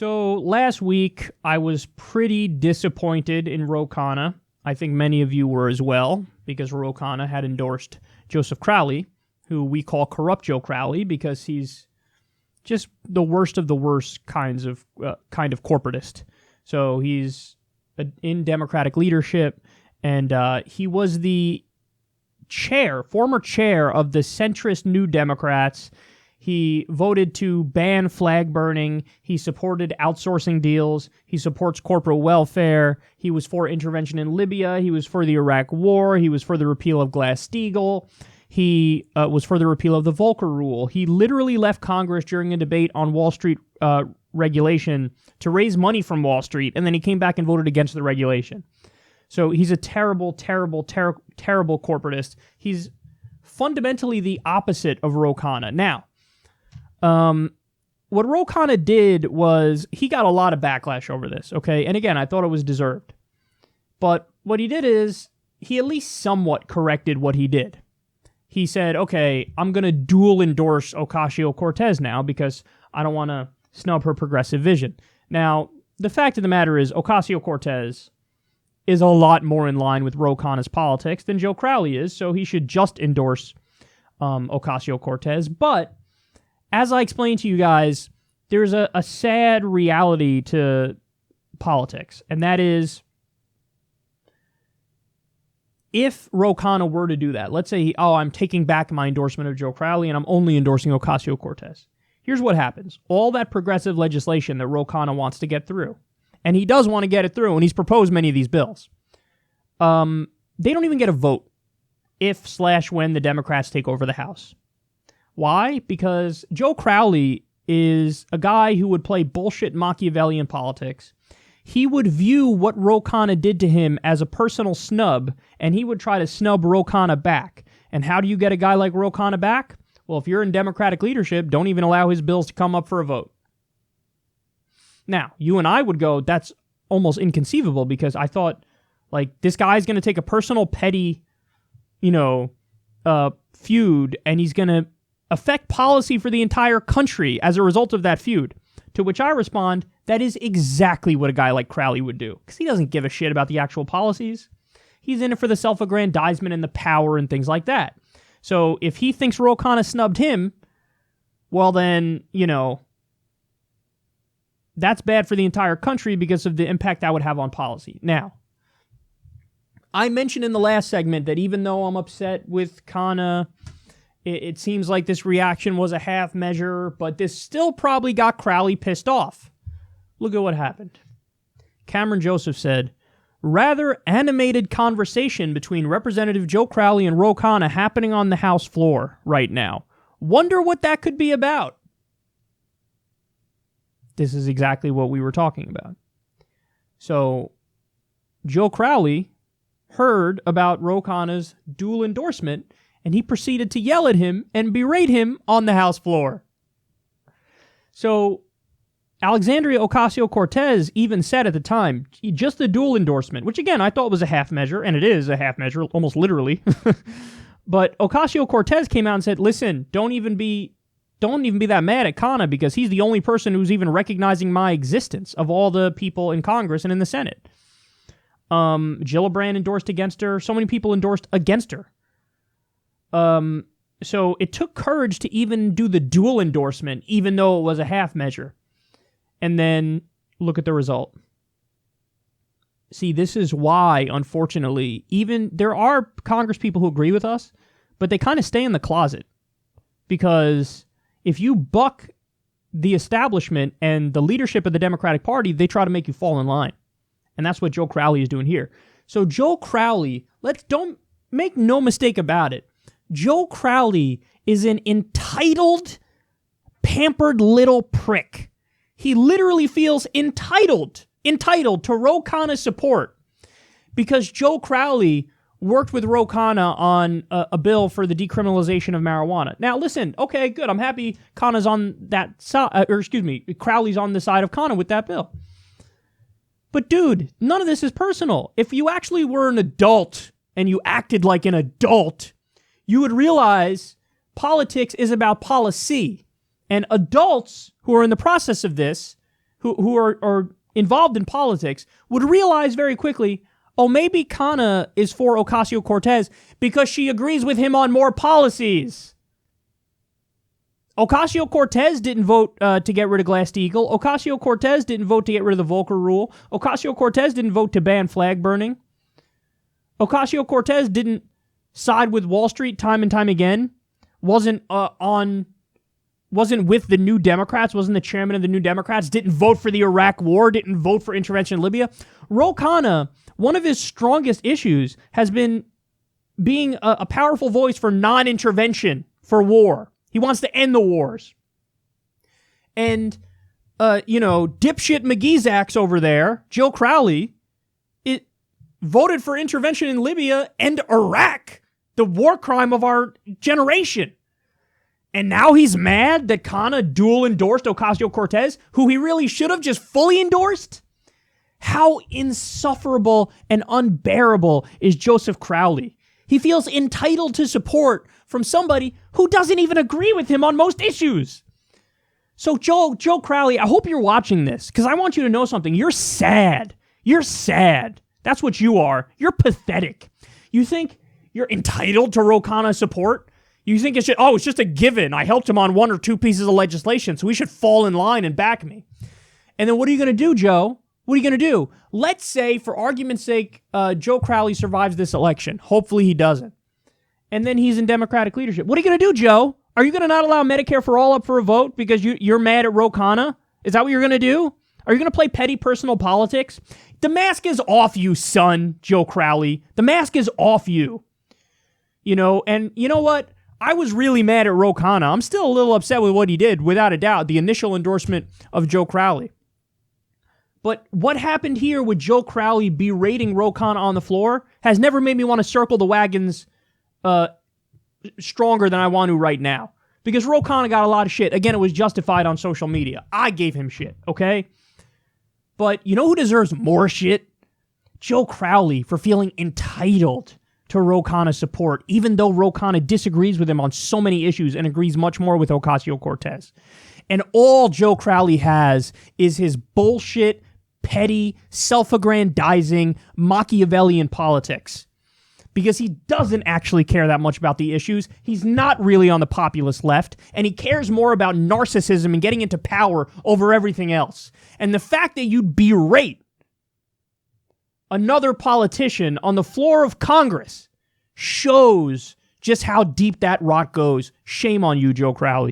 So last week, I was pretty disappointed in Khanna. I think many of you were as well, because Khanna had endorsed Joseph Crowley, who we call Corrupt Joe Crowley, because he's just the worst of the worst kind of corporatist. So he's in Democratic leadership, and he was the former chair of the centrist New Democrats. He voted to ban flag burning. He supported outsourcing deals. He supports corporate welfare. He was for intervention in Libya. He was for the Iraq War. He was for the repeal of Glass-Steagall. He was for the repeal of the Volcker Rule. He literally left Congress during a debate on Wall Street regulation to raise money from Wall Street, and then he came back and voted against the regulation. So he's a terrible, terrible, terrible corporatist. He's fundamentally the opposite of Khanna. Now, what Khanna did was he got a lot of backlash over this, okay? And again, I thought it was deserved. But what he did is he at least somewhat corrected what he did. He said, okay, I'm going to dual endorse Ocasio-Cortez now because I don't want to snub her progressive vision. Now, the fact of the matter is Ocasio-Cortez is a lot more in line with Khanna's politics than Joe Crowley is, so he should just endorse Ocasio-Cortez. But as I explained to you guys, there's a sad reality to politics, and that is if Khanna were to do that, let's say, I'm taking back my endorsement of Joe Crowley and I'm only endorsing Ocasio-Cortez. Here's what happens. All that progressive legislation that Khanna wants to get through, and he does want to get it through, and he's proposed many of these bills, they don't even get a vote if/when the Democrats take over the House. Why? Because Joe Crowley is a guy who would play bullshit Machiavellian politics. He would view what Khanna did to him as a personal snub, and he would try to snub Khanna back. And how do you get a guy like Khanna back? Well, if you're in Democratic leadership, don't even allow his bills to come up for a vote. Now, you and I would go, that's almost inconceivable, because I thought, this guy's going to take a personal petty, feud, and he's going to affect policy for the entire country as a result of that feud. To which I respond, that is exactly what a guy like Crowley would do, because he doesn't give a shit about the actual policies. He's in it for the self-aggrandizement and the power and things like that. So if he thinks Khanna snubbed him, well then, that's bad for the entire country because of the impact that would have on policy. Now, I mentioned in the last segment that even though I'm upset with Khanna, it seems like this reaction was a half measure, but this still probably got Crowley pissed off. Look at what happened. Cameron Joseph said, rather animated conversation between Representative Joe Crowley and Khanna happening on the House floor right now. Wonder what that could be about. This is exactly what we were talking about. So, Joe Crowley heard about Khanna's dual endorsement, and he proceeded to yell at him and berate him on the House floor. So, Alexandria Ocasio-Cortez even said at the time, just the dual endorsement, which again, I thought was a half measure, and it is a half measure, almost literally. But Ocasio-Cortez came out and said, listen, don't even be that mad at Khanna, because he's the only person who's even recognizing my existence of all the people in Congress and in the Senate. Gillibrand endorsed against her. So many people endorsed against her. So it took courage to even do the dual endorsement, even though it was a half measure. And then look at the result. See, this is why, unfortunately, even there are Congress people who agree with us, but they kind of stay in the closet. Because if you buck the establishment and the leadership of the Democratic Party, they try to make you fall in line. And that's what Joe Crowley is doing here. So Joe Crowley, don't make no mistake about it. Joe Crowley is an entitled, pampered little prick. He literally feels entitled to Khanna's support because Joe Crowley worked with Khanna on a bill for the decriminalization of marijuana. Now, listen, okay, good. I'm happy Khanna's on that side, Crowley's on the side of Khanna with that bill. But dude, none of this is personal. If you actually were an adult and you acted like an adult, you would realize politics is about policy. And adults who are in the process of this who are involved in politics would realize very quickly, oh, maybe Khanna is for Ocasio-Cortez because she agrees with him on more policies. Ocasio-Cortez didn't vote to get rid of Glass-Steagall. Ocasio-Cortez didn't vote to get rid of the Volcker Rule. Ocasio-Cortez didn't vote to ban flag burning. Ocasio-Cortez didn't side with Wall Street time and time again. Wasn't with the New Democrats, wasn't the chairman of the New Democrats, didn't vote for the Iraq War, didn't vote for intervention in Libya. Ro Khanna, one of his strongest issues has been being a powerful voice for non-intervention, for war. He wants to end the wars. And, dipshit McGee's axe over there, Joe Crowley, it voted for intervention in Libya and Iraq, the war crime of our generation. And now he's mad that Khanna dual endorsed Ocasio-Cortez, who he really should have just fully endorsed? How insufferable and unbearable is Joseph Crowley? He feels entitled to support from somebody who doesn't even agree with him on most issues. So Joe Crowley, I hope you're watching this, because I want you to know something. You're sad. You're sad. That's what you are. You're pathetic. You think you're entitled to Ro Khanna's support? You think it's just a given. I helped him on one or two pieces of legislation, so he should fall in line and back me. And then what are you going to do, Joe? What are you going to do? Let's say, for argument's sake, Joe Crowley survives this election. Hopefully he doesn't. And then he's in Democratic leadership. What are you going to do, Joe? Are you going to not allow Medicare for All up for a vote because you're mad at Ro Khanna? Is that what you're going to do? Are you going to play petty personal politics? The mask is off you, son, Joe Crowley. The mask is off you. And you know what? I was really mad at Ro Khanna. I'm still a little upset with what he did, without a doubt, the initial endorsement of Joe Crowley. But what happened here with Joe Crowley berating Ro Khanna on the floor has never made me want to circle the wagons stronger than I want to right now. Because Ro Khanna got a lot of shit. Again, it was justified on social media. I gave him shit, okay? But you know who deserves more shit? Joe Crowley, for feeling entitled to Ro Khanna's support, even though Ro Khanna disagrees with him on so many issues and agrees much more with Ocasio-Cortez. And all Joe Crowley has is his bullshit, petty, self-aggrandizing, Machiavellian politics. Because he doesn't actually care that much about the issues. He's not really on the populist left, and he cares more about narcissism and getting into power over everything else. And the fact that you'd berate another politician on the floor of Congress shows just how deep that rot goes. Shame on you, Joe Crowley.